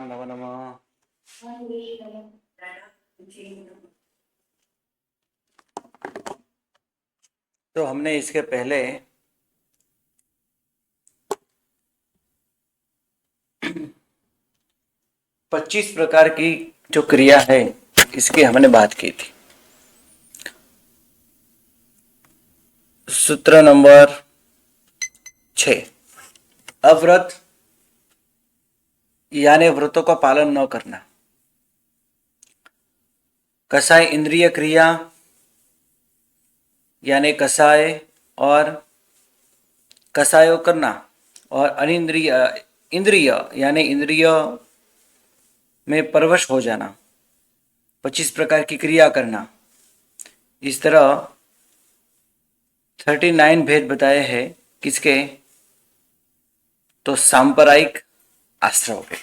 नमो नमः। तो हमने इसके पहले 25 प्रकार की जो क्रिया है इसकी हमने बात की थी। सूत्र नंबर 6, अव्रत यानी व्रतों का पालन न करना। कसाय इंद्रिय क्रिया यानी कसाय और कसायो करना, और अनिंद्रिय इंद्रिय यानी इंद्रिय में परवश हो जाना। 25 प्रकार की क्रिया करना। इस तरह 39 भेद बताए हैं। किसके? तो सांप्रदायिक आश्रव के।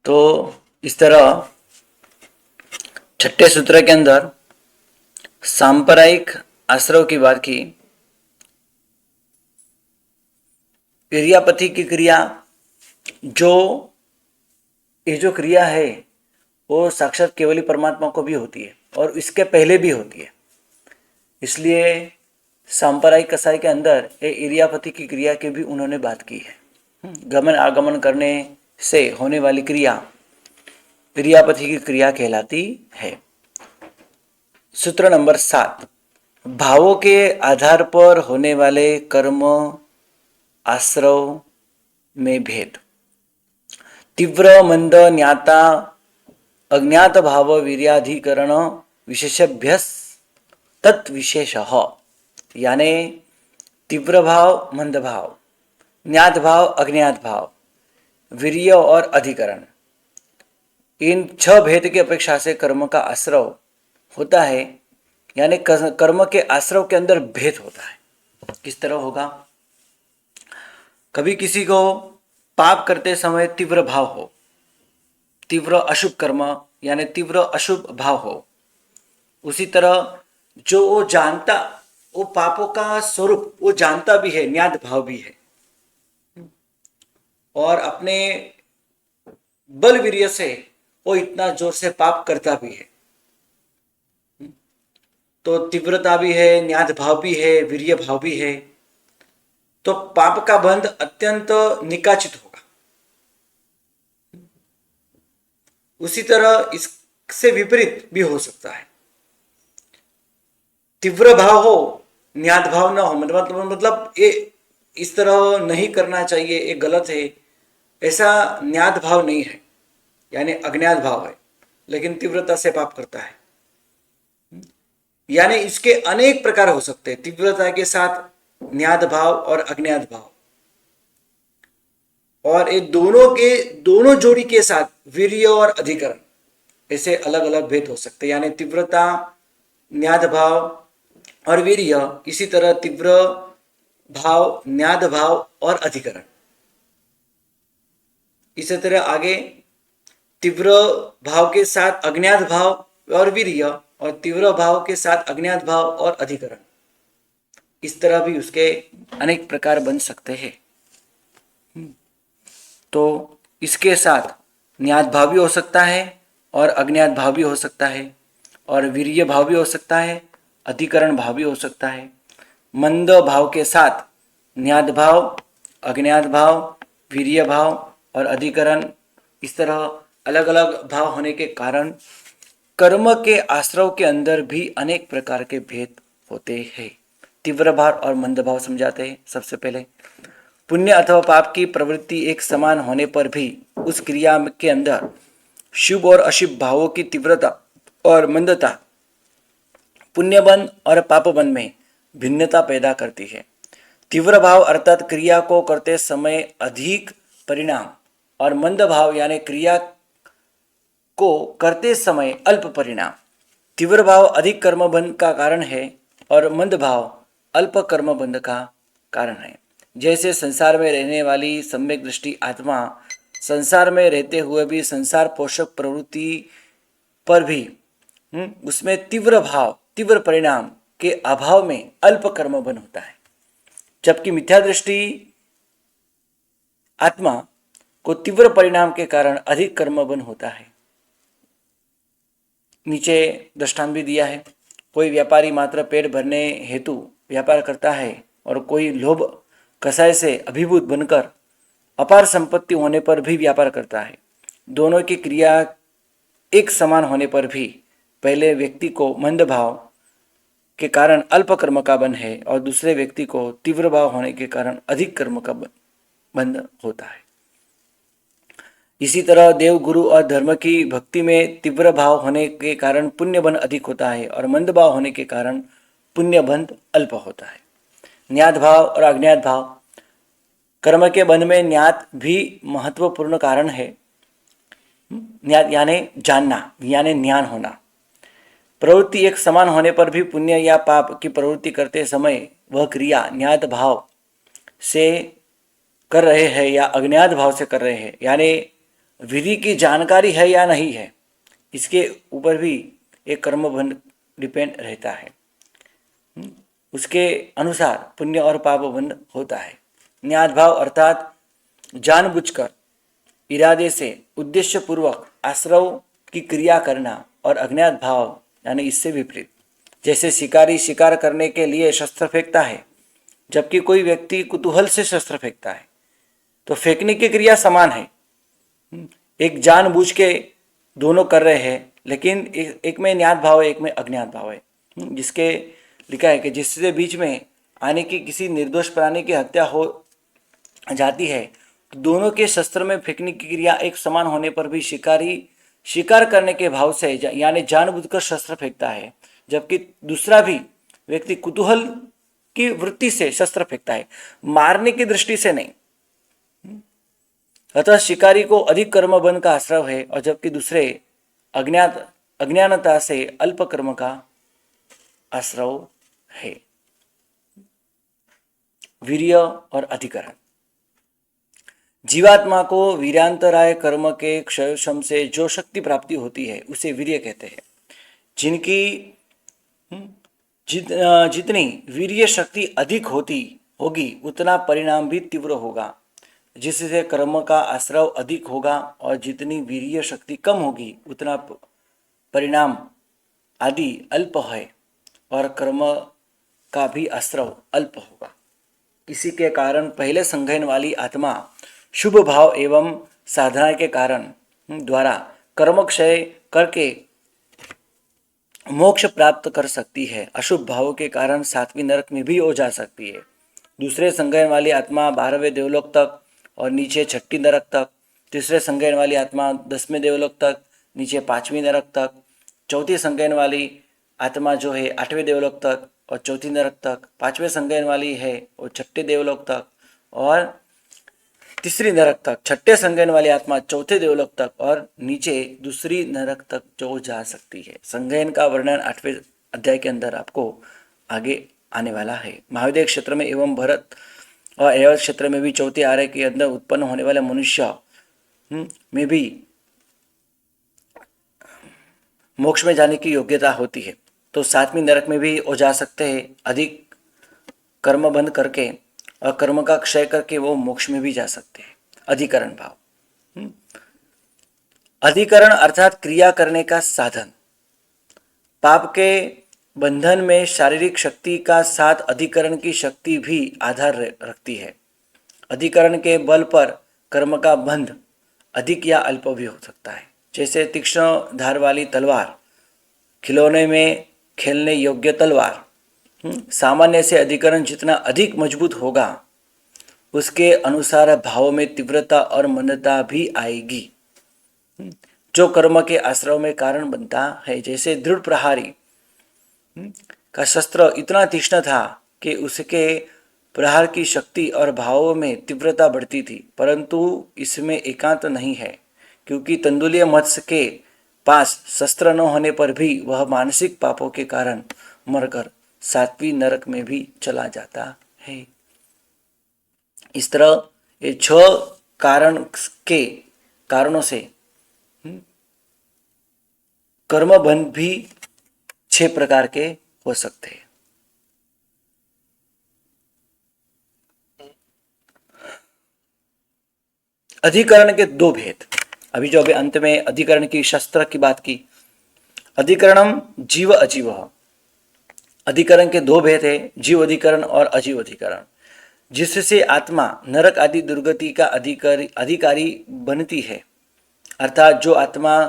तो इस तरह छठे सूत्र के अंदर सांप्रदायिक आश्रव की बात की। क्रियापति की क्रिया, ये जो क्रिया है वो साक्षात केवली परमात्मा को भी होती है और इसके पहले भी होती है। इसलिए सांप्रदायिक कसाई के अंदर ये इरियापति की क्रिया की भी उन्होंने बात की है। गमन आगमन करने से होने वाली क्रिया इरियापति की क्रिया कहलाती है। सूत्र नंबर 7, भावों के आधार पर होने वाले कर्म आश्रव में भेद। तीव्र मंद ज्ञाता अज्ञात भाव वीर्याधिकरण विशेषभ्य तत्विशेष, यानी तीव्र भाव, मंद भाव, ज्ञात भाव, अज्ञात भाव, वीर्य और अधिकरण, इन 6 भेद की अपेक्षा से कर्म का आश्रव होता है। यानी कर्म के आश्रव के अंदर भेद होता है। किस तरह होगा? कभी किसी को पाप करते समय तीव्र भाव हो, तीव्र अशुभ कर्म यानी तीव्र अशुभ भाव हो, उसी तरह जो वो जानता, वो पापों का स्वरूप वो जानता भी है, ज्ञात भाव भी है, और अपने बल वीर्य से वो इतना जोर से पाप करता भी है। तो तीव्रता भी है, ज्ञात भाव भी है, वीर्य भाव भी है, तो पाप का बंध अत्यंत निकाचित होगा। उसी तरह इससे विपरीत भी हो सकता है। तीव्र भाव हो, ज्ञात भाव ना हो, मतलब ये इस तरह नहीं करना चाहिए, ये गलत है, ऐसा ज्ञात भाव नहीं है, यानी अज्ञात भाव है, लेकिन तीव्रता से पाप करता है। यानी इसके अनेक प्रकार हो सकते हैं, तीव्रता के साथ ज्ञात भाव और अज्ञात भाव, और ये दोनों जोड़ी के साथ वीर्य और अधिकरण, ऐसे अलग अलग भेद हो सकते हैं। यानी तीव्रता, ज्ञात भाव और वीर्य, इसी तरह तीव्र भाव, ज्ञात भाव और अधिकरण। इसी तरह आगे तीव्र भाव के साथ अज्ञात भाव और वीर्य, और तीव्र भाव के साथ अज्ञात भाव और अधिकरण, इस तरह भी उसके अनेक प्रकार बन सकते हैं। तो इसके साथ ज्ञात भाव भी हो सकता है और अज्ञात भाव भी हो सकता है, और वीर्य भाव भी हो सकता है, अधिकरण भाव भी हो सकता है। मंद भाव के साथ ज्ञात भाव, अज्ञात भाव, वीर्य भाव और अधिकरण, इस तरह अलग अलग भाव होने के कारण कर्म के आश्रव के अंदर भी अनेक प्रकार के भेद होते हैं। तीव्र भाव और मंद भाव समझाते हैं सबसे पहले। पुण्य अथवा पाप की प्रवृत्ति एक समान होने पर भी उस क्रिया के अंदर शुभ और अशुभ भावों की तीव्रता और मंदता पुण्य बंध और पाप बंध में भिन्नता पैदा करती है। तीव्र भाव अर्थात क्रिया को करते समय अधिक परिणाम और मंद भाव यानी क्रिया को करते समय अल्प परिणाम। तीव्र भाव अधिक कर्मबंध का कारण है और मंद भाव अल्प कर्मबंध का कारण है। जैसे संसार में रहने वाली सम्यक दृष्टि आत्मा संसार में रहते हुए भी संसार पोषक प्रवृत्ति पर भी उसमें तीव्र भाव तीव्र परिणाम के अभाव में अल्प कर्मबंध होता है, जबकि मिथ्या दृष्टि आत्मा को तीव्र परिणाम के कारण अधिक कर्मबंध होता है। नीचे दृष्टांत भी दिया है। कोई व्यापारी मात्र पेट भरने हेतु व्यापार करता है और कोई लोभ कसाय से अभिभूत बनकर अपार संपत्ति होने पर भी व्यापार करता है। दोनों की क्रिया एक समान होने पर भी पहले व्यक्ति को मंद भाव के कारण अल्प कर्म का बंध है और दूसरे व्यक्ति को तीव्र भाव होने के कारण अधिक कर्म का बंध होता है। इसी तरह देव गुरु और धर्म की भक्ति में तीव्र भाव होने के कारण पुण्य बंध अधिक होता है और मंद भाव होने के कारण पुण्य बंध अल्प होता है। ज्ञात भाव और अज्ञात भाव। कर्म के बंध में ज्ञात भी महत्वपूर्ण कारण है। ज्ञात यानी जानना यानी ज्ञान होना। प्रवृत्ति एक समान होने पर भी पुण्य या पाप की प्रवृत्ति करते समय वह क्रिया ज्ञात भाव से कर रहे हैं या अज्ञात भाव से कर रहे हैं, यानी विधि की जानकारी है या नहीं है, इसके ऊपर भी एक कर्मबंध डिपेंड रहता है। उसके अनुसार पुण्य और पाप बंध होता है। ज्ञात भाव अर्थात जानबूझकर इरादे से उद्देश्य पूर्वक आश्रव की क्रिया करना और अज्ञात भाव यानी इससे विपरीत। जैसे शिकारी शिकार करने के लिए शस्त्र फेंकता है, जबकि कोई व्यक्ति कुतूहल से शस्त्र फेंकता है, तो फेंकने की क्रिया समान है। एक जानबूझ के दोनों कर रहे हैं, लेकिन एक में ज्ञात भाव है, एक में अज्ञात भाव है। जिसके लिखा है कि जिससे बीच में आने की किसी निर्दोष प्राणी की हत्या हो जाती है, तो दोनों के शस्त्र में फेंकने की क्रिया एक समान होने पर भी शिकारी शिकार करने के भाव से यानी जानबूझकर शस्त्र फेंकता है, जबकि दूसरा भी व्यक्ति कुतूहल की वृत्ति से शस्त्र फेंकता है, मारने की दृष्टि से नहीं। अतः शिकारी को अधिक कर्मबंध का आश्रय है और जबकि दूसरे अज्ञानता से अल्प कर्म का आश्रय है। वीर्य और अधिकरण। जीवात्मा को वीर्यांतराय कर्म के क्षयक्षम से जो शक्ति प्राप्ति होती है उसे वीर्य कहते हैं। जिनकी जितनी वीर्य शक्ति अधिक होगी उतना परिणाम भी तीव्र होगा, जिससे कर्म का आश्रय अधिक होगा, और जितनी वीर्य शक्ति कम होगी उतना परिणाम आदि अल्प है और कर्म का भी आश्रय अल्प होगा। इसी के कारण पहले संघयन वाली आत्मा शुभ भाव एवं साधना के कारण द्वारा कर्म क्षय करके मोक्ष प्राप्त कर सकती है। अशुभ भावों के कारण 7वीं नरक में भी हो जा सकती है। दूसरे संघयन वाली आत्मा 12वें देवलोक तक और नीचे 6ठी नरक तक, तीसरे संघयन वाली आत्मा 10वें देवलोक तक, नीचे 5वीं नरक तक, चौथी संघयन वाली आत्मा जो है 8वें देवलोक तक और चौथी नरक तक, 5वें संघयन वाली है वो 6ठे देवलोक तक और तीसरी नरक तक, 6ठे संघयन वाली आत्मा 4थे देवलोक तक और नीचे दूसरी नरक तक जो जा सकती है। संघयन का वर्णन 8वें अध्याय के अंदर आपको आगे आने वाला है। महाविद्य क्षेत्र में एवं भरत और ऐरावत क्षेत्र में भी चौथे आर्य के अंदर उत्पन्न होने वाले मनुष्य में भी मोक्ष में जाने की योग्यता होती है, तो 7वीं नरक में भी हो जा सकते हैं। अधिक कर्म बंद करके और कर्म का क्षय करके वो मोक्ष में भी जा सकते हैं। अधिकरण भाव। अधिकरण अर्थात क्रिया करने का साधन। पाप के बंधन में शारीरिक शक्ति का साथ अधिकरण की शक्ति भी आधार रखती है। अधिकरण के बल पर कर्म का बंध अधिक या अल्प भी हो सकता है। जैसे तीक्ष्ण धार वाली तलवार, खिलौने में खेलने योग्य तलवार, सामान्य से अधिकरण जितना अधिक मजबूत होगा उसके अनुसार भाव में तीव्रता और मंदता भी आएगी। जो कर्म के आश्रव में कारण बनता है, जैसे दृढ़ प्रहारी का शस्त्र इतना तीक्ष्ण था कि उसके प्रहार की शक्ति और भावों में तीव्रता बढ़ती थी, परंतु इसमें एकांत नहीं है, क्योंकि तंदुलीय मत्स्य के पास शस्त्र न होने पर भी वह मानसिक पापों के कारण मरकर सातवीं नरक में भी चला जाता है। इस तरह ये 6 कारण के कारणों से कर्म बंध भी 6 प्रकार के हो सकते हैं। अधिकरण के 2 भेद। अभी जो अभी अंत में अधिकरण की शस्त्र की बात की, अधिकरणम जीव अजीव। अधिकरण के 2 भेद है, जीव अधिकरण और अजीव अधिकरण, जिससे आत्मा नरक आदि दुर्गति का अधिकारी बनती है। अर्थात जो आत्मा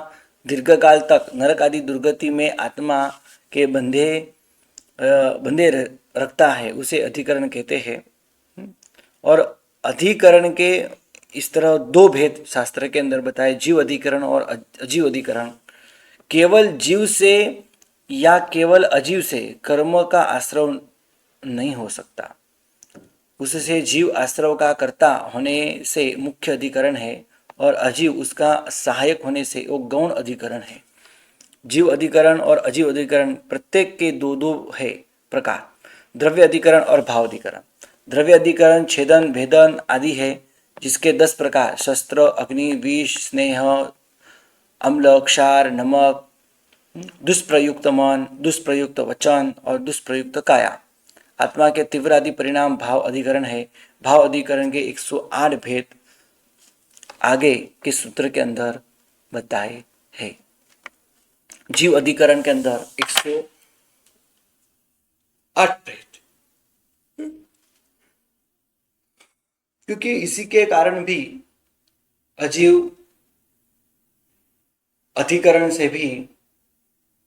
दीर्घकाल तक नरक आदि दुर्गति में आत्मा के बंधे रखता है, उसे अधिकरण कहते हैं। और अधिकरण के इस तरह 2 भेद शास्त्र के अंदर बताए, जीव अधिकरण और अजीव अधिकरण। केवल जीव से या केवल अजीव से कर्म का आश्रव नहीं हो सकता, उससे जीव आश्रव का कर्ता होने से मुख्य अधिकरण है, और अजीव उसका सहायक होने से वो गौण अधिकरण है। जीव अधिकरण और अजीव अधिकरण प्रत्येक के 2 है प्रकार। द्रव्य अधिकरण और भाव अधिकरण। द्रव्य अधिकरण छेदन, भेदन आदि है, जिसके 10 प्रकार शस्त्र, अग्नि, विष, स्नेह, अम्ल, क्षार, नमक, दुष्प्रयुक्त मन, दुष्प्रयुक्त वचन और दुष्प्रयुक्त काया। आत्मा के तीव्र आदि परिणाम भाव अधिकरण है। भाव अधिकरण के 108 भेद आगे के सूत्र के अंदर बताए हैं। जीव अधिकरण के अंदर 108 भेद, क्योंकि इसी के कारण भी अजीव अधिकरण से भी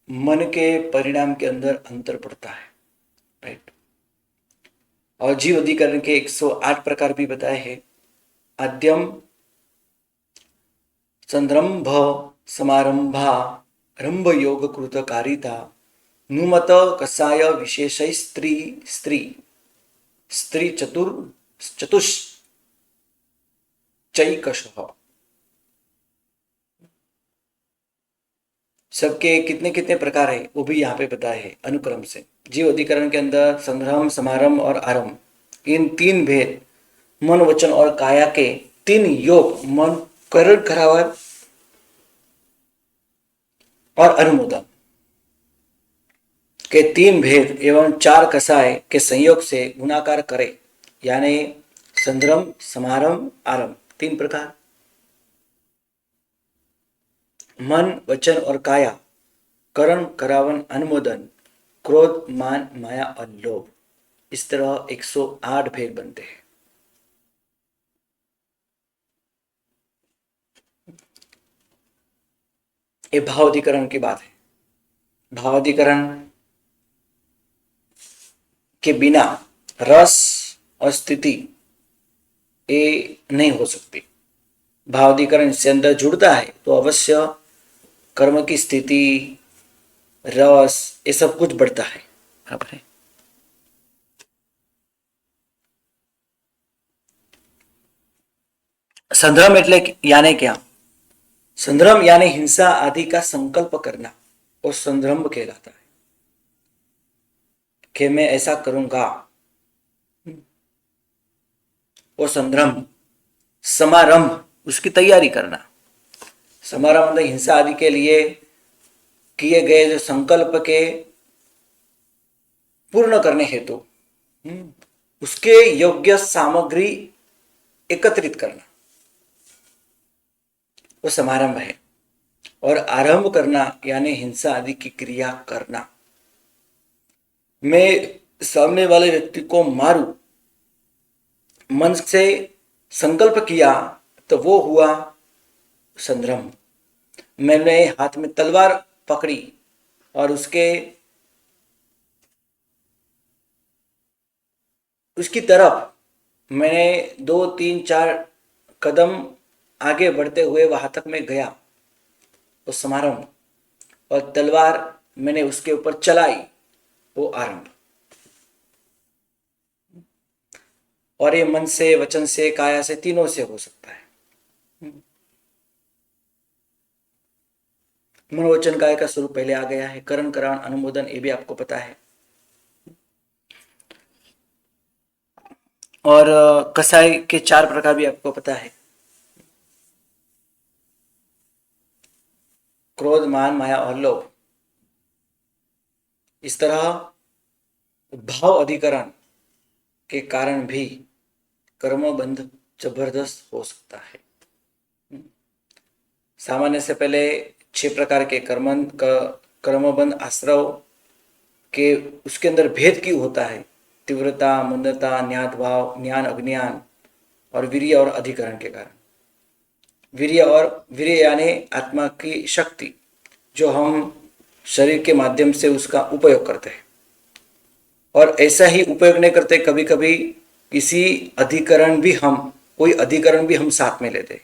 मन के परिणाम के अंदर अंतर पड़ता है, राइट। और जीव अधिकरण के 108 प्रकार भी बताए हैं। आद्यम संरंभ समारंभा रंभ योग कृत कारिता नुमत कसाय विशेष स्त्री स्त्री स्त्री चतुश्चैकश। सबके कितने कितने प्रकार है वो भी यहाँ पे बताए हैं अनुक्रम से। जीव अधिकरण के अंदर संग्रह, समारंभ और आरंभ, इन 3 भेद मन, वचन और काया के 3 योग, मन, करण, करावर और अनुमोदन के 3 भेद एवं 4 कसाय के संयोग से गुणाकार करे, यानी संद्रम, समारंभ, आरंभ, 3 प्रकार। मन, वचन और काया, करण, करावन, अनुमोदन, क्रोध, मान, माया और लोभ। इस तरह 108 भेद बनते हैं। ये भावाधिकरण की बात है। भावाधिकरण के बिना रस और स्थिति ये नहीं हो सकती। भावाधिकरण इससे अंदर जुड़ता है तो अवश्य कर्म की स्थिति, रस, ये सब कुछ बढ़ता है। बराबर है। संध्रम એટલે यानी क्या? संध्रम यानी हिंसा आदि का संकल्प करना, और संध्रम कहलाता है कि मैं ऐसा करूंगा, वो संध्रम। समारंभ उसकी तैयारी करना। समारंभ मतलब हिंसा आदि के लिए किए गए जो संकल्प के पूर्ण करने हेतु उसके योग्य सामग्री एकत्रित करना, वो समारंभ है। और आरंभ करना यानी हिंसा आदि की क्रिया करना। मैं सामने वाले व्यक्ति को मारूं, मन से संकल्प किया तो वो हुआ संध्रम। मैंने हाथ में तलवार पकड़ी और उसकी तरफ मैंने 2 3 4 कदम आगे बढ़ते हुए वहां तक मैं गया उस समारंभ, और तलवार मैंने उसके ऊपर चलाई, वो आरंभ। और ये मन से, वचन से, काया से, तीनों से हो सकता है। मनोवचन काया का स्वरूप पहले आ गया है। करण, करान, अनुमोदन, ये भी आपको पता है। और कसाई के 4 प्रकार भी आपको पता है। क्रोध, मान, माया और लोभ। इस तरह भाव अधिकरण के कारण भी कर्मबंध जबरदस्त हो सकता है। सामान्य से पहले 6 प्रकार के कर्मबंध आश्रव के, उसके अंदर भेद क्यों होता है? तीव्रता, मंदता, ज्ञात भाव, ज्ञान, अज्ञान और वीर्य और अधिकरण के कारण। वीर्य यानी आत्मा की शक्ति, जो हम शरीर के माध्यम से उसका उपयोग करते हैं। और ऐसा ही उपयोग नहीं करते, कभी कभी कोई अधिकरण भी हम साथ में लेते हैं।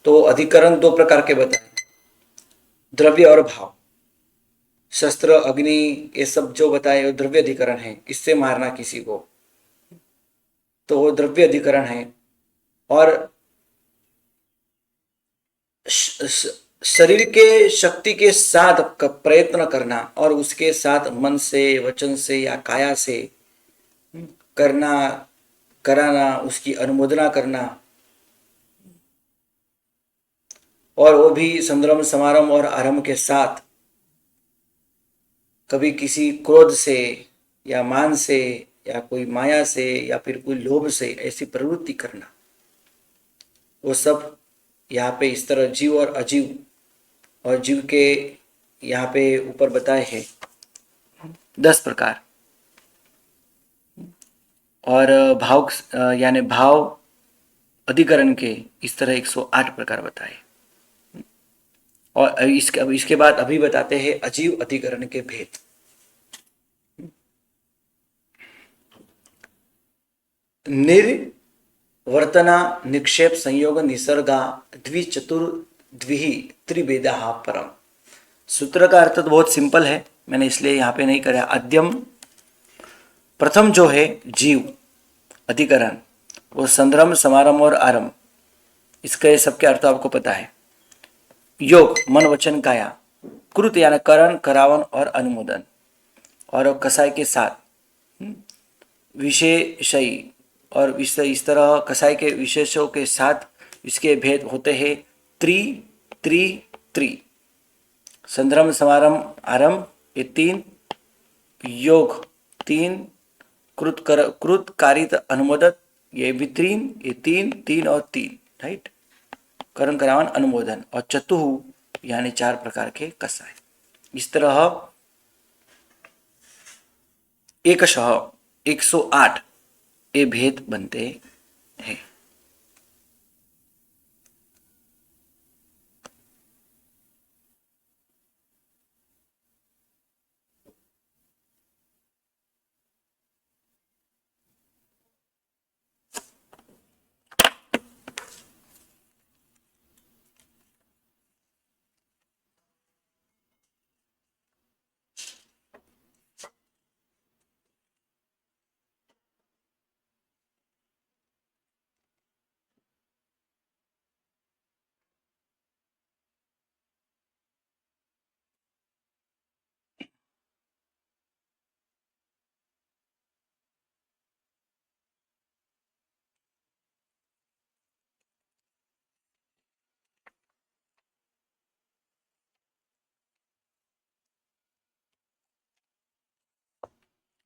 तो अधिकरण 2 प्रकार के बताए, द्रव्य और भाव। शस्त्र, अग्नि, ये सब जो बताए वो द्रव्य अधिकरण है, इससे मारना किसी को, तो वो द्रव्य अधिकरण है। और शरीर के शक्ति के साथ प्रयत्न करना, और उसके साथ मन से, वचन से या काया से करना, कराना, उसकी अनुमोदना करना, और वो भी संभ्रम, समारंभ और आरंभ के साथ। कभी किसी क्रोध से या मान से या कोई माया से या फिर कोई लोभ से ऐसी प्रवृत्ति करना, वो सब यहाँ पे इस तरह जीव और अजीव, और जीव के यहाँ पे ऊपर बताए हैं 10 प्रकार। और भाव यानी भाव अधिकरण के इस तरह 108 प्रकार बताए। और इसके बाद अभी बताते हैं अजीव अधिकरण के भेद। निर्वर्तना, निक्षेप, संयोग, निसर्गा, द्विचतुर्द्विहि त्रिभेदा परम। सूत्र का अर्थ तो बहुत सिंपल है, मैंने इसलिए यहाँ पे नहीं करा। अद्यम प्रथम जो है जीव अधिकरण, वो संभ्रम, समारंभ और आरंभ, इसके सबके अर्थ आपको पता है। योग, मन, वचन, काया। कृत यानी करण, करावन और अनुमोदन। और कसाय के साथ विशेषयी, और इस तरह कसाई के विशेषों के साथ इसके भेद होते हैं। त्रि त्रि त्रि, संभ्रम, समारंभ, आरंभ, ये 3। योग 3, कृत, कारित, अनुमोदक, ये भी 3, ये 3 3 और 3, राइट। करण, करावन, अनुमोदन। और चतुः यानी 4 प्रकार के कसाय। इस तरह एकशः 108 ये भेद बनते हैं।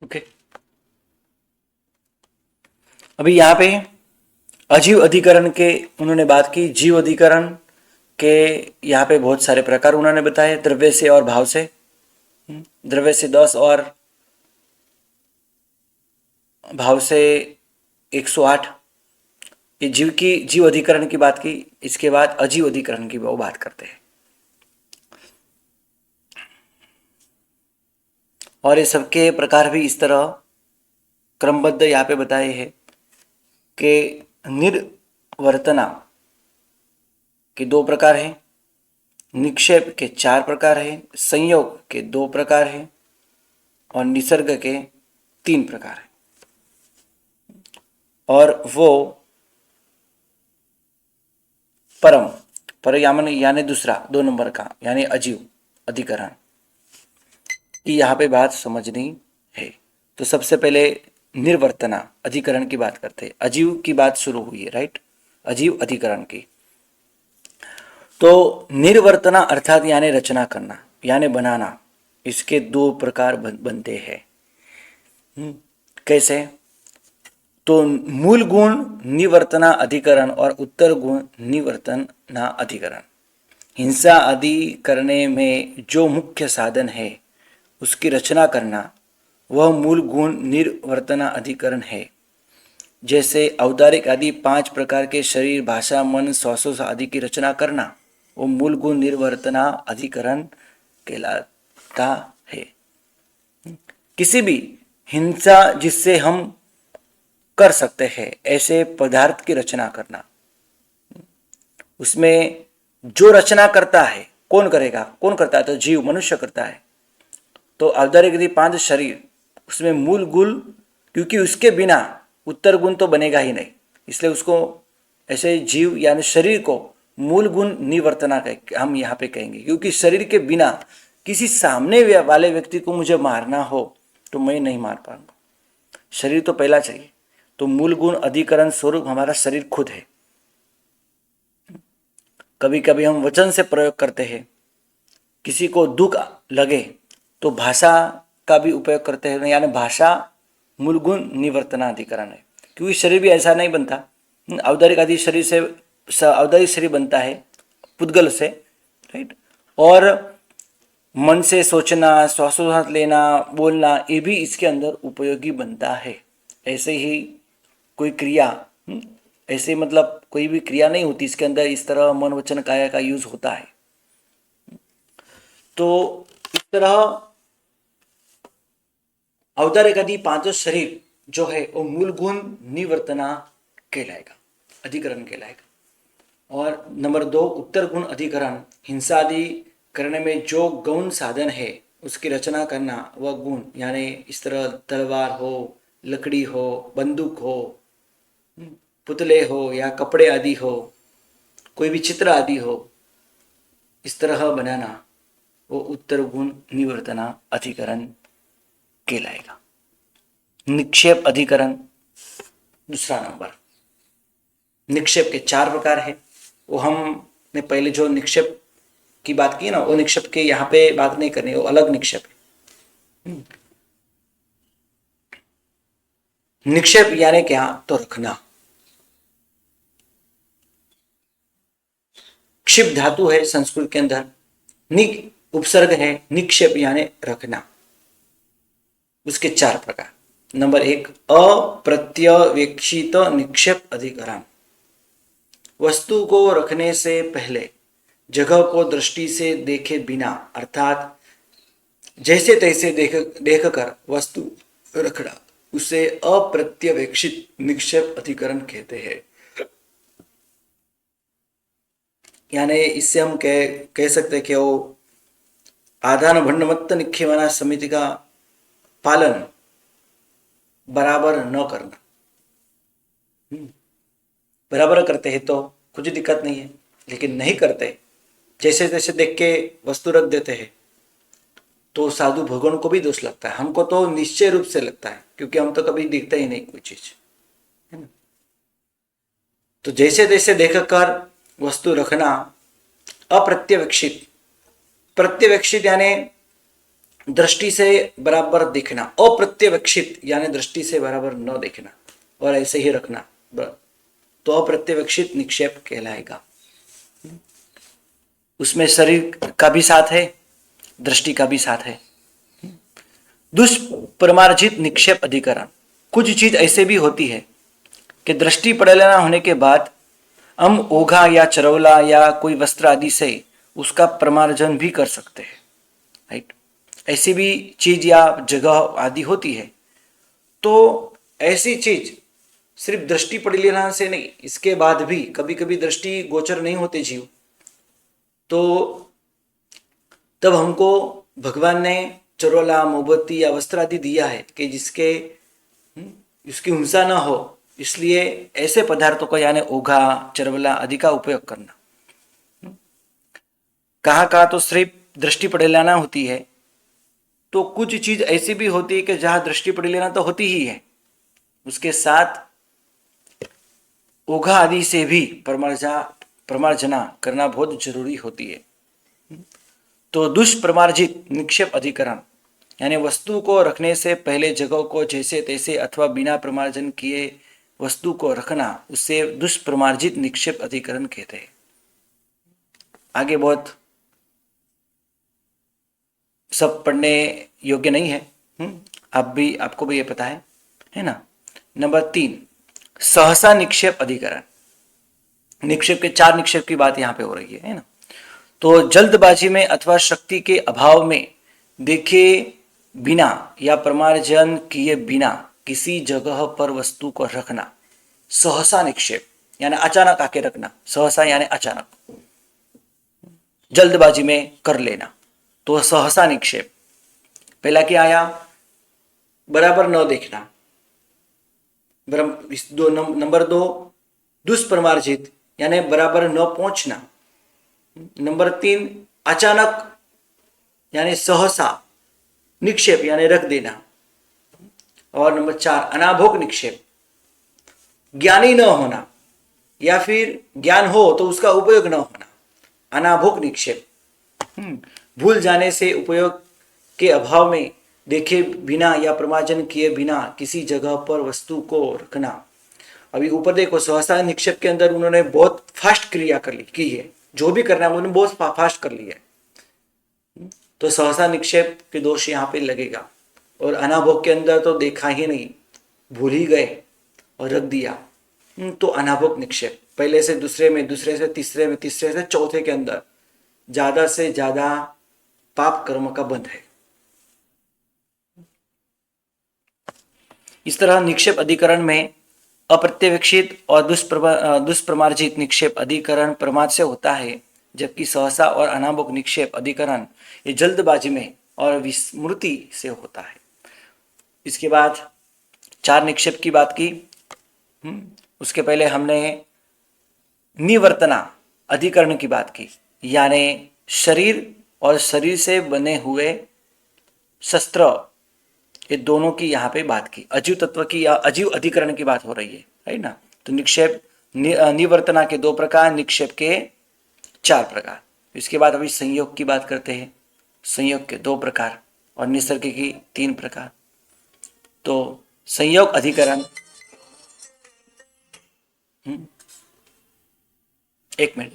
ओके, अभी यहाँ पे अजीव अधिकरण के उन्होंने बात की। जीव अधिकरण के यहाँ पे बहुत सारे प्रकार उन्होंने बताए, द्रव्य से और भाव से। द्रव्य से 10 और भाव से 108। ये जीव अधिकरण की बात की। इसके बाद अजीव अधिकरण की वो बात करते हैं। और ये सबके प्रकार भी इस तरह क्रमबद्ध यहाँ पे बताए हैं। के निर्वर्तना के 2 प्रकार हैं, निक्षेप के 4 प्रकार हैं, संयोग के 2 प्रकार हैं और निसर्ग के 3 प्रकार हैं। और वो परम यानी दूसरा 2 नंबर का यानी अजीव अधिकरण की यहाँ पे बात समझनी है। तो सबसे पहले निर्वर्तना अधिकरण की बात करते हैं। अजीव की बात शुरू हुई है, राइट, अजीव अधिकरण की। तो निर्वर्तना अर्थात यानी रचना करना यानी बनाना, इसके 2 प्रकार बनते हैं। कैसे? तो मूल गुण निवर्तना अधिकरण और उत्तर गुण निवर्तना अधिकरण। हिंसा आदि करने में जो मुख्य साधन है उसकी रचना करना, वह मूल गुण निवर्तना अधिकरण है। जैसे औदारिक आदि 5 प्रकार के शरीर, भाषा, मन, श्वासों आदि की रचना करना, वो मूल गुण निर्वर्तना अधिकरण कहलाता है। किसी भी हिंसा जिससे हम कर सकते हैं ऐसे पदार्थ की रचना करना, उसमें जो रचना करता है कौन करेगा? कौन करता है? तो जीव, मनुष्य करता है। तो औदारिक यदि 5 शरीर, उसमें मूल गुण, क्योंकि उसके बिना उत्तर गुण तो बनेगा ही नहीं, इसलिए उसको ऐसे जीव यानी शरीर को मूल गुण निवर्तना हम यहाँ पे कहेंगे। क्योंकि शरीर के बिना किसी सामने वाले व्यक्ति को मुझे मारना हो तो मैं नहीं मार पाऊंगा, शरीर तो पहला चाहिए। तो मूल गुण अधिकरण स्वरूप हमारा शरीर खुद है। कभी कभी हम वचन से प्रयोग करते हैं, किसी को दुख लगे तो भाषा का भी उपयोग करते हैं, यानी भाषा मूल गुण निवर्तना अधिकरण है। क्योंकि शरीर भी ऐसा नहीं बनता, औदारिक आदि शरीर से औदारिक शरीर बनता है पुद्गल से, राइट, और मन से सोचना, श्वासोच्छ्वास लेना, बोलना, ये भी इसके अंदर उपयोगी बनता है। ऐसे ही कोई क्रिया, ऐसे मतलब कोई भी क्रिया नहीं होती इसके अंदर इस तरह मन वचन काया का यूज होता है। तो इस तरह औदारिक आदि 5 शरीर जो है वो मूल गुण निवर्तना कहलाएगा, अधिकरण कहलाएगा। और नंबर 2 उत्तर गुण अधिकरण, हिंसा आदि करने में जो गौण साधन है उसकी रचना करना, वह गुण, यानी इस तरह तलवार हो, लकड़ी हो, बंदूक हो, पुतले हो या कपड़े आदि हो, कोई भी चित्र आदि हो, इस तरह बनाना, वो उत्तर गुण निवर्तना अधिकरण कहलाएगा। निक्षेप अधिकरण दूसरा नंबर। निक्षेप के 4 प्रकार है। वो हमने पहले जो निक्षेप की बात की ना, वो निक्षेप के यहाँ पे बात नहीं करनी, वो अलग निक्षेप है। निक्षेप यानी क्या? तो रखना। क्षिप धातु है संस्कृत के अंदर, निक उपसर्ग है, निक्षेप यानी रखना। उसके 4 प्रकार। नंबर 1 अप्रत्यवेक्षित निक्षेप अधिकरण। वस्तु को रखने से पहले जगह को दृष्टि से देखे बिना, अर्थात जैसे तैसे देखकर वस्तु रखना, उसे अप्रत्यवेक्षित निक्षेप अधिकरण कहते हैं। यानी इससे हम कह सकते हैं कि वो आदान भंडमत्त निक्षेपणा समिति का पालन बराबर न करना। बराबर करते हैं तो कुछ दिक्कत नहीं है, लेकिन नहीं करते, जैसे तैसे देख के वस्तु रख देते हैं, तो साधु भगवान को भी दोष लगता है। हमको तो निश्चय रूप से लगता है, क्योंकि हम तो कभी दिखता ही नहीं कोई चीज, है ना। तो जैसे तैसे देखकर वस्तु रखना। अप्रत्यवेक्षित, प्रत्यवेक्षित यानी दृष्टि से बराबर देखना, अप्रत्यवेक्षित यानी दृष्टि से बराबर न देखना और ऐसे ही रखना, तो अप्रत्यवेक्षित निक्षेप कहलाएगा। उसमें शरीर का भी साथ है, दृष्टि का भी साथ है। दुष्परमार्जित निक्षेप अधिकरण। कुछ चीज ऐसे भी होती है कि दृष्टि पड़ना होने के बाद हम ओघा या चरवला या कोई वस्त्र आदि से उसका प्रमार्जन भी कर सकते हैं, राइट। ऐसी भी चीज या जगह आदि होती है। तो ऐसी चीज सिर्फ दृष्टि पढ़ लेना से नहीं, इसके बाद भी कभी कभी दृष्टि गोचर नहीं होते जीव, तो तब हमको भगवान ने चरोला, मोमबत्ती या वस्त्र आदि दिया है कि जिसके उसकी हिंसा न हो, इसलिए ऐसे पदार्थों को यानी ओघा, चरवला आदि का उपयोग करना। कहा तो सिर्फ दृष्टि पढ़ लेना होती है, तो कुछ चीज ऐसी भी होती है कि जहां दृष्टि पढ़ लेना तो होती ही है, उसके साथ ओघा आदि से भी प्रमार्जना करना बहुत जरूरी होती है। तो दुष्प्रमार्जित निक्षेप अधिकरण यानी वस्तु को रखने से पहले जगह को जैसे तैसे अथवा बिना प्रमार्जन किए वस्तु को रखना, उसे दुष्प्रमार्जित निक्षेप अधिकरण कहते हैं। आगे बहुत सब पढ़ने योग्य नहीं है, आपको भी ये पता है ना। नंबर 3, सहसा निक्षेप अधिकरण। निक्षेप के 4 निक्षेप की बात यहाँ पे हो रही है ना। तो जल्दबाजी में अथवा शक्ति के अभाव में देखे बिना या प्रमार्जन किए बिना किसी जगह पर वस्तु को रखना, सहसा निक्षेप यानी अचानक आके रखना। सहसा यानी अचानक, जल्दबाजी में कर लेना, तो सहसा निक्षेप। पहला क्या आया, बराबर न देखना। नंबर 2, दुष्प्रमार्जित यानी बराबर न पहुंचना। नंबर 3, अचानक यानी सहसा निक्षेप यानी रख देना। और नंबर 4, अनाभोग निक्षेप, ज्ञानी न होना या फिर ज्ञान हो तो उसका उपयोग न होना। अनाभोग निक्षेप, भूल जाने से उपयोग के अभाव में देखे बिना या प्रमार्जन किए बिना किसी जगह पर वस्तु को रखना। अभी ऊपर देखो, सहसा निक्षेप के अंदर उन्होंने बहुत फास्ट क्रिया की है, जो भी करना है उन्होंने बहुत फास्ट कर लिया है, तो सहसा निक्षेप के दोष यहाँ पे लगेगा। और अनाभोग के अंदर तो देखा ही नहीं, भूल ही गए और रख दिया, तो अनाभोग निक्षेप। पहले से दूसरे में, दूसरे से तीसरे में, तीसरे से चौथे के अंदर ज्यादा से ज्यादा पाप कर्म का बंध है। इस तरह निक्षेप अधिकरण में अप्रत्यवेक्षित और दुष्प्रमार्जित निक्षेप अधिकरण प्रमाद से होता है, जबकि सहसा और अनाभोग निक्षेप अधिकरण ये जल्दबाजी में और विस्मृति से होता है। इसके बाद 4 निक्षेप की बात की। उसके पहले हमने निवर्तना अधिकरण की बात की, यानी शरीर और शरीर से बने हुए शस्त्र, ये दोनों की यहाँ पे बात की। अजीव तत्व की या अजीव अधिकरण की बात हो रही है ना। तो निक्षेप निवर्तना के 2 प्रकार, निक्षेप के 4 प्रकार। इसके बाद अभी संयोग की बात करते हैं। संयोग के 2 प्रकार और निसर्ग की 3 प्रकार। तो संयोग अधिकरण, एक मिनट,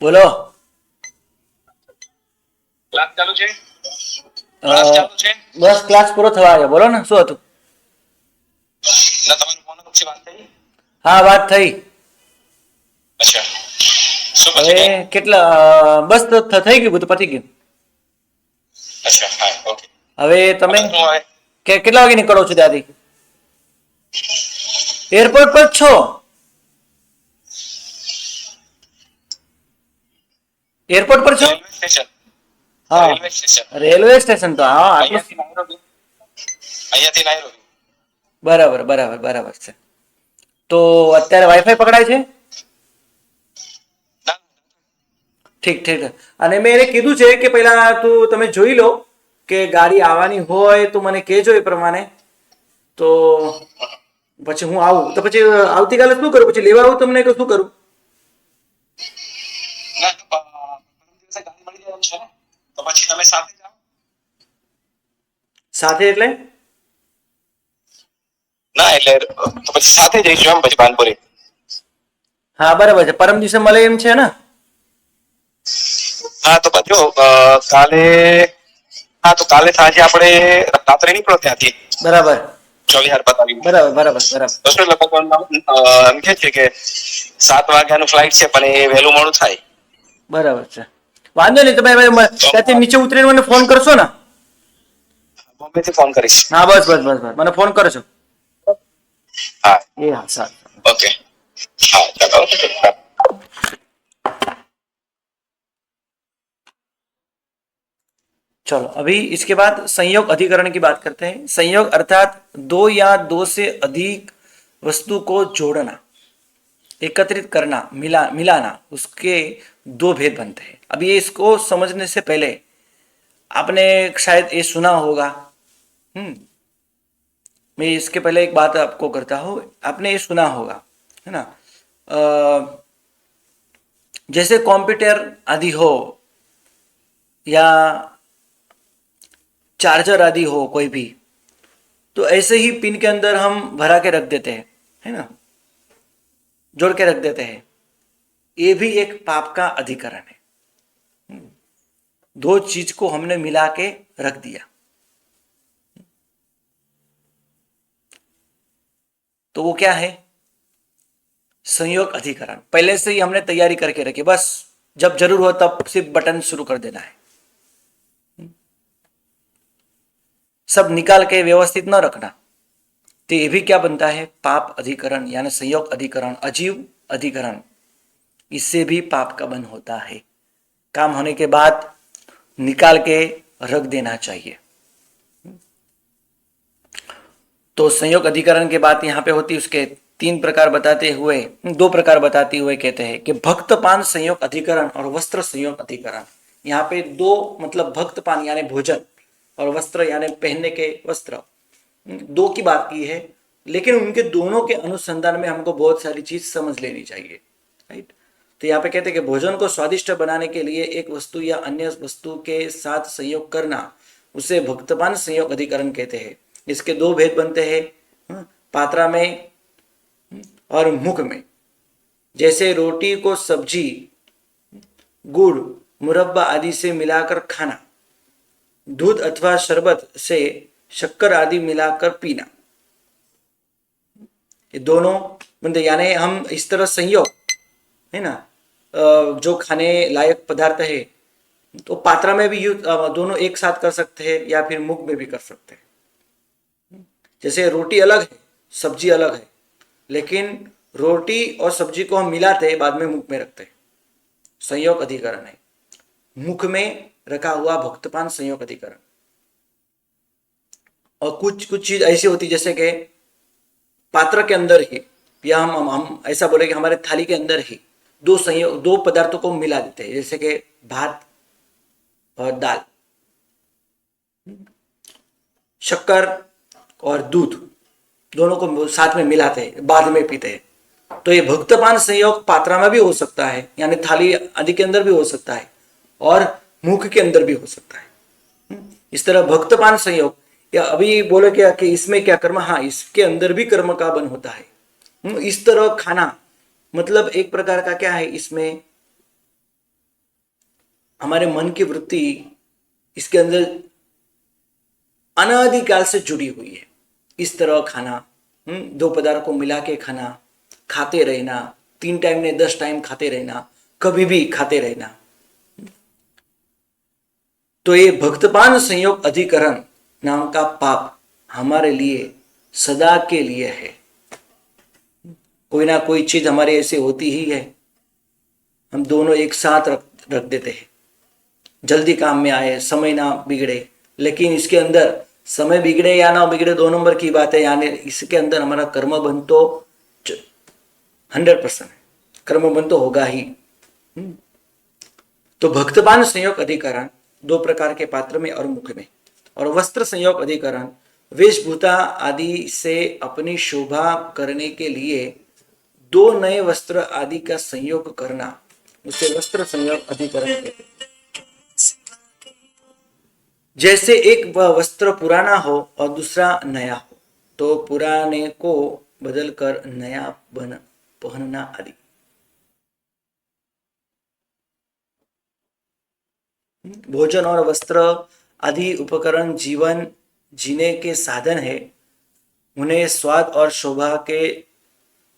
बोलो। ક્લાસ ચાલુ છે? ક્લાસ ચાલુ છે? બસ ક્લાસ પૂરો થવા આવ્યો, બોલો ને શું હતું? ના, તમારું ફોન પછી વાત થઈ? હા, વાત થઈ। અચ્છા, શું પછી? હવે કેટલા બસ તો થઈ ગયું, બધું પતી ગયું। અચ્છા, હા, ઓકે। હવે તમે શું આવે? કેટલા વાગે નીકળો છો ત્યાંથી? એરપોર્ટ પર છો? एयरपोर्ट पर छो? Railway station. हाँ, રેલવે સ્ટેશન। रेलवे स्टेशन तो हाँ आटલું અહીંયાથી નાયરોબી। અહીંયાથી નાયરોબી। બરાબર બરાબર બરાબર છે। તો અત્યારે વાઈફાઈ પકડાય છે? ના, ઠીક ઠીક। અને મેં એને કીધું છે કે પહેલા તમે જોઈ લો કે ગાડી આવવાની હોય તો મને કહેજો એ પ્રમાણે, તો પછી હું આવું। તો પછી આવતીકાલે શું કરું? પછી લેવા આવું તમને કે શું કરું? ના, પરમ દિવસે ગાડી મળી જાય એમ છે ને, તો પછી તમે સાથે જાઓ। સાથે એટલે? ના, એટલે તો પછી સાથે જઈશું એમ, પછી પાનપુરી। હા બરાબર છે, પરમ દિવસે મળે એમ છે ને? હા, તો જો કાલે, હા તો કાલે સાંજે આપણે રાત્રે નીકળો ત્યાંથી બરાબર ચોલીહાર પતાવી। બરાબર બરાબર બરાબર તો શું લગભગ એમ કે છે કે 7 વાગ્યાનું ફ્લાઇટ છે, પણ એ વહેલું મોડું થાય। બરાબર છે, વાંધો નહીં। તમે ત્યાંથી નીચે ઉતરીને મને ફોન કરશો ને? બોમ્બેથી ફોન કરીશ. હા બસ બસ બસ બસ મને ફોન કરજો. હા એ હા સારું. ઓકે. હા ચાલો. चलो अभी इसके बाद संयोग अधिकरण की बात करते हैं. संयोग अर्थात दो या दो से अधिक वस्तु को जोड़ना, एकत्रित करना, मिलाना, उसके दो भेद बनते हैं. अभी ये इसको समझने से पहले आपने शायद ये सुना होगा. मैं इसके पहले एक बात आपको करता हूँ. आपने ये सुना होगा है ना, जैसे कंप्यूटर आदि हो या चार्जर आदि हो कोई भी, तो ऐसे ही पिन के अंदर हम भरा के रख देते हैं, है ना, जोड़ के रख देते हैं. ये भी एक पाप का अधिकरण है. दो चीज को हमने मिला के रख दिया, तो वो क्या है? संयोग अधिकरण. पहले से ही हमने तैयारी करके रखी, बस जब जरूर हो तब सिर्फ बटन शुरू कर देना है. सब निकाल के व्यवस्थित न रखना, तो ये भी क्या बनता है? पाप अधिकरण, यानी संयोग अधिकरण, अजीव अधिकरण. इससे भी पाप का बन होता है. काम होने के बाद निकाल के रख देना चाहिए. तो संयोग अधिकरण की बात यहाँ पे होती, उसके तीन प्रकार बताते हुए, दो प्रकार बताते हुए कहते हैं कि भक्तपान संयोग अधिकरण और वस्त्र संयोग अधिकरण. यहाँ पे दो मतलब भक्तपान यानी भोजन और वस्त्र यानी पहनने के वस्त्र, दो की बात की है. लेकिन उनके दोनों के अनुसंधान में हमको बहुत सारी चीज समझ लेनी चाहिए, राइट. तो यहाँ पे कहते हैं कि भोजन को स्वादिष्ट बनाने के लिए एक वस्तु या अन्य वस्तु के साथ संयोग करना, उसे भक्तपान संयोग अधिकरण कहते हैं. इसके दो भेद बनते हैं, पात्रा में और मुख में. जैसे रोटी को सब्जी, गुड़, मुरब्बा आदि से मिलाकर खाना, दूध अथवा शरबत से शक्कर आदि मिलाकर पीना. ये दोनों मतलब यानी हम इस तरह संयोग है ना, जो खाने लायक पदार्थ है तो पात्रा में भी यूज दोनों एक साथ कर सकते हैं या फिर मुख में भी कर सकते हैं. जैसे रोटी अलग है, सब्जी अलग है, लेकिन रोटी और सब्जी को हम मिलाते हैं, बाद में मुख में रखते हैं. संयोग अधिकरण है. मुख में रखा हुआ भक्तपान संयोग अधिकरण. और कुछ कुछ चीज ऐसी होती जैसे कि पात्र के अंदर ही, या हम ऐसा बोले कि हमारे थाली के अंदर ही दो संयोग, दो पदार्थों को मिला देते हैं, जैसे कि भात और दाल, शक्कर और दूध, दोनों को साथ में मिलाते हैं, बाद में पीते हैं. तो ये भक्तपान संयोग पात्रा में भी हो सकता है, यानी थाली आदि के अंदर भी हो सकता है और मुख के अंदर भी हो सकता है. इस तरह भक्तपान संयोग, या अभी बोले क्या कि इसमें क्या कर्म, हाँ इसके अंदर भी कर्म का बन होता है. इस तरह खाना मतलब एक प्रकार का क्या है, इसमें हमारे मन की वृत्ति इसके अंदर अनादिकाल से जुड़ी हुई है. इस तरह खाना, दो पदार्थ को मिला के खाना, खाते रहना, 3 टाइम ने 10 टाइम खाते रहना, कभी भी खाते रहना. तो ये भक्तपान संयोग अधिकरण नाम का पाप हमारे लिए सदा के लिए है. कोई ना कोई चीज हमारे ऐसे होती ही है, हम दोनों एक साथ रख देते हैं, जल्दी काम में आए, समय ना बिगड़े. लेकिन इसके अंदर समय बिगड़े या ना बिगड़े 2 नंबर की बात है, यानी इसके अंदर हमारा कर्म बन तो 100% है, कर्म बन तो होगा ही. तो भक्तपान संयोग अधिकरण 2 प्रकार के पात्र में और मुख में. और वस्त्र संयोग अधिकरण वेशभूषा आदि से अपनी शोभा करने के लिए 2 नए वस्त्र आदि का संयोग करना, उसे वस्त्र संयोग अधिकरण कहते हैं. जैसे एक वस्त्र पुराना हो और दूसरा नया हो, तो पुराने को बदलकर नया पहनना आदि. भोजन और वस्त्र आदि उपकरण जीवन जीने के साधन है. उन्हें स्वाद और शोभा के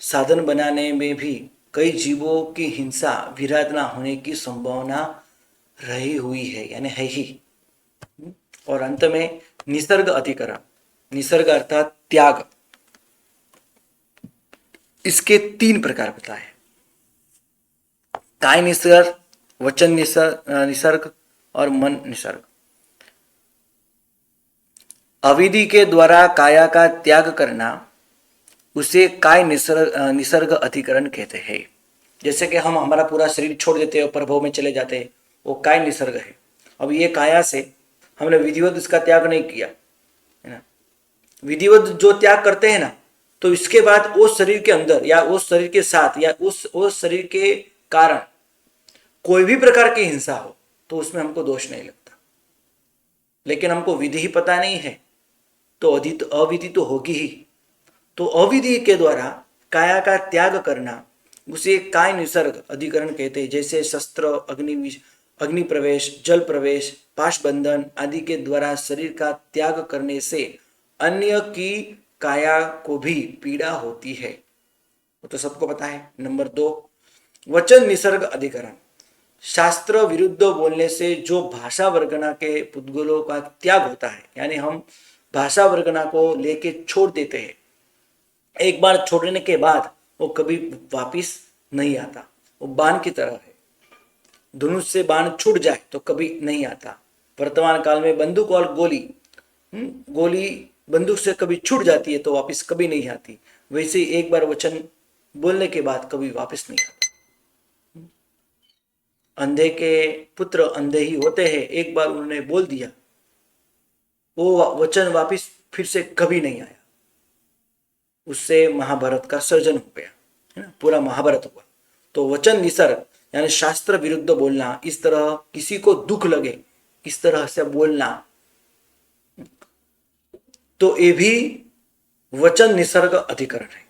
साधन बनाने में भी कई जीवों की हिंसा विराधना होने की संभावना रही हुई है, यानी है ही. और अंत में निसर्ग अधिकरण, निसर्ग अर्थात त्याग, इसके 3 प्रकार बताए। काय निसर्ग, वचन निसर्ग और मन निसर्ग। अविधि के द्वारा काया का त्याग करना उसे काय निसर्ग अधिकरण कहते हैं। जैसे कि हम हमारा पूरा शरीर छोड़ देते हैं, प्रभव में चले जाते हैं, वो काय निसर्ग है। अब ये काया से हमने विधिवत इसका त्याग नहीं किया है ना। विधिवत जो त्याग करते हैं ना, तो इसके बाद उस शरीर के अंदर या उस शरीर के साथ या उस शरीर के कारण कोई भी प्रकार की हिंसा हो तो उसमें हमको दोष नहीं लगता। लेकिन हमको विधि ही पता नहीं है तो अविधि तो होगी ही। तो अविधि के द्वारा काया का त्याग करना उसे काय निसर्ग अधिकरण कहते हैं। जैसे शस्त्र, अग्नि प्रवेश, जल प्रवेश, पाश बंधन आदि के द्वारा शरीर का त्याग करने से अन्य की काया को भी पीड़ा होती है, वो तो सबको पता है। नंबर 2, वचन निसर्ग अधिकरण। शास्त्र विरुद्ध बोलने से जो भाषा वर्गना के पुद्गलों का त्याग होता है, यानी हम भाषा वर्गना को लेके छोड़ देते हैं, एक बार छोड़ने के बाद वो कभी वापिस नहीं आता। वो बाण की तरह है, धनुष से बाण छूट जाए तो कभी नहीं आता। वर्तमान काल में बंदूक और गोली बंदूक से कभी छूट जाती है तो वापिस कभी नहीं आती। वैसे एक बार वचन बोलने के बाद कभी वापिस नहीं आता। अंधे के पुत्र अंधे ही होते हैं, एक बार उन्होंने बोल दिया, वो वचन वापिस फिर से कभी नहीं आया। उससे महाभारत का सर्जन हो गया है ना, पूरा महाभारत हुआ। तो वचन निसर्ग यानी शास्त्र विरुद्ध बोलना, इस तरह किसी को दुख लगे इस तरह से बोलना, तो ये भी वचन निसर्ग अधिकरण है।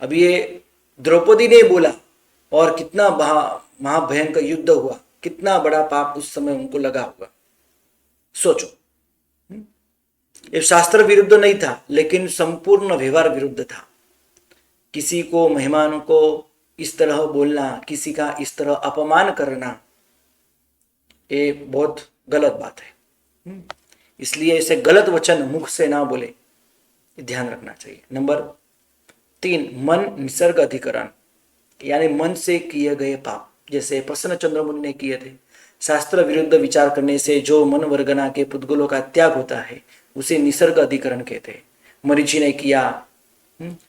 अब ये द्रौपदी ने बोला और कितना महाभयंकर युद्ध हुआ, कितना बड़ा पाप उस समय उनको लगा होगा, सोचो। ये शास्त्र विरुद्ध नहीं था लेकिन संपूर्ण व्यवहार विरुद्ध था। किसी को, मेहमानों को इस तरह बोलना, किसी का इस तरह अपमान करना, ये बहुत गलत बात है। इसलिए ऐसे गलत वचन मुख से ना बोले, ध्यान रखना चाहिए। नंबर 3, मन निसर्ग अधिकरण, यानी मन से किए गए पाप, जैसे प्रसन्न चंद्र मुनि ने किए थे। शास्त्र विरुद्ध विचार करने से जो मन वर्गना के पुद्गलों का त्याग होता है उसे निसर्ग अधिकरण कहते हैं। मरीचि ने किया,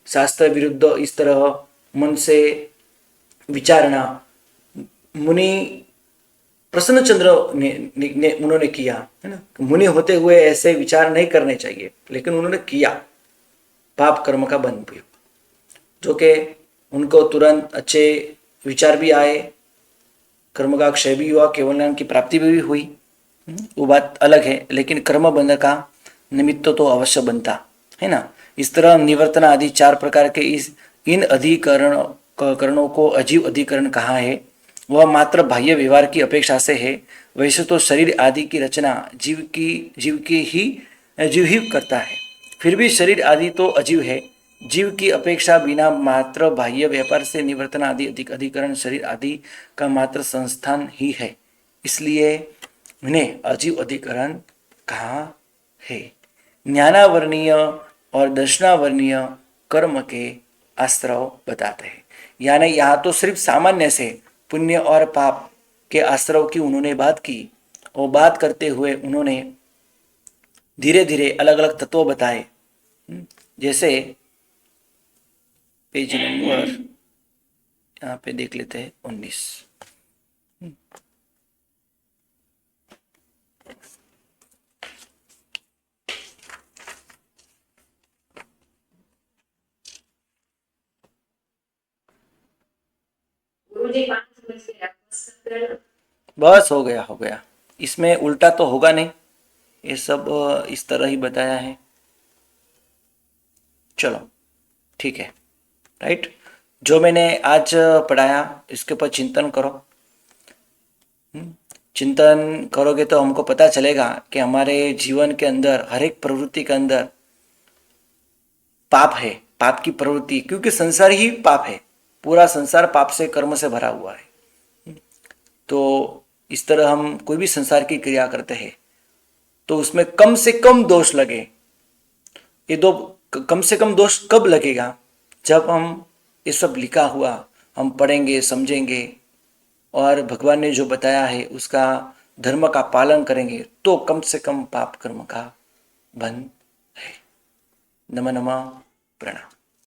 शास्त्र विरुद्ध इस तरह मन से विचारना, मुनि प्रसन्न चंद्र ने उन्होंने किया है ना। मुनि होते हुए ऐसे विचार नहीं करने चाहिए, लेकिन उन्होंने किया, पाप कर्म का बंध भी, जो कि उनको तुरंत अच्छे विचार भी आए, कर्म का क्षय भी हुआ, केवल ज्ञान की प्राप्ति भी हुई, वो बात अलग है। लेकिन कर्म बंध का निमित्त तो अवश्य बनता है ना। इस तरह निवर्तन आदि 4 प्रकार के इन अधिकरणों को अजीव अधिकरण कहा है। वह मात्र बाह्य व्यवहार की अपेक्षा से है। वैसे तो शरीर आदि की रचना जीव ही करता है, फिर भी शरीर आदि तो अजीव है। जीव की अपेक्षा बिना मात्र बाह्य व्यापार से निवर्तन आदि अधिकरण शरीर आदि का मात्र संस्थान ही है, इसलिए इन्हें अजीव अधिकरण कहा है। ज्ञानावर्णीय और दर्शनावर्णीय कर्म के आश्रव बताते हैं, यानी यहाँ तो सिर्फ सामान्य से पुण्य और पाप के आश्रव की उन्होंने बात की, और बात करते हुए उन्होंने धीरे धीरे अलग अलग तत्व बताए। जैसे पेज नंबर यहाँ पे देख लेते हैं 19। बस हो गया। इसमें उल्टा तो होगा नहीं, ये सब इस तरह ही बताया है। चलो ठीक है, राइट। जो मैंने आज पढ़ाया इसके ऊपर चिंतन करो। चिंतन करोगे तो हमको पता चलेगा कि हमारे जीवन के अंदर हर एक प्रवृत्ति के अंदर पाप है, पाप की प्रवृत्ति, क्योंकि संसार ही पाप है, पूरा संसार पाप से, कर्म से भरा हुआ है। तो इस तरह हम कोई भी संसार की क्रिया करते हैं तो उसमें कम से कम दोष लगे। ये दो कम से कम दोष कब लगेगा? जब हम ये सब लिखा हुआ हम पढ़ेंगे, समझेंगे और भगवान ने जो बताया है उसका धर्म का पालन करेंगे, तो कम से कम पाप कर्म का बंध है। नमः नमः, प्रणाम।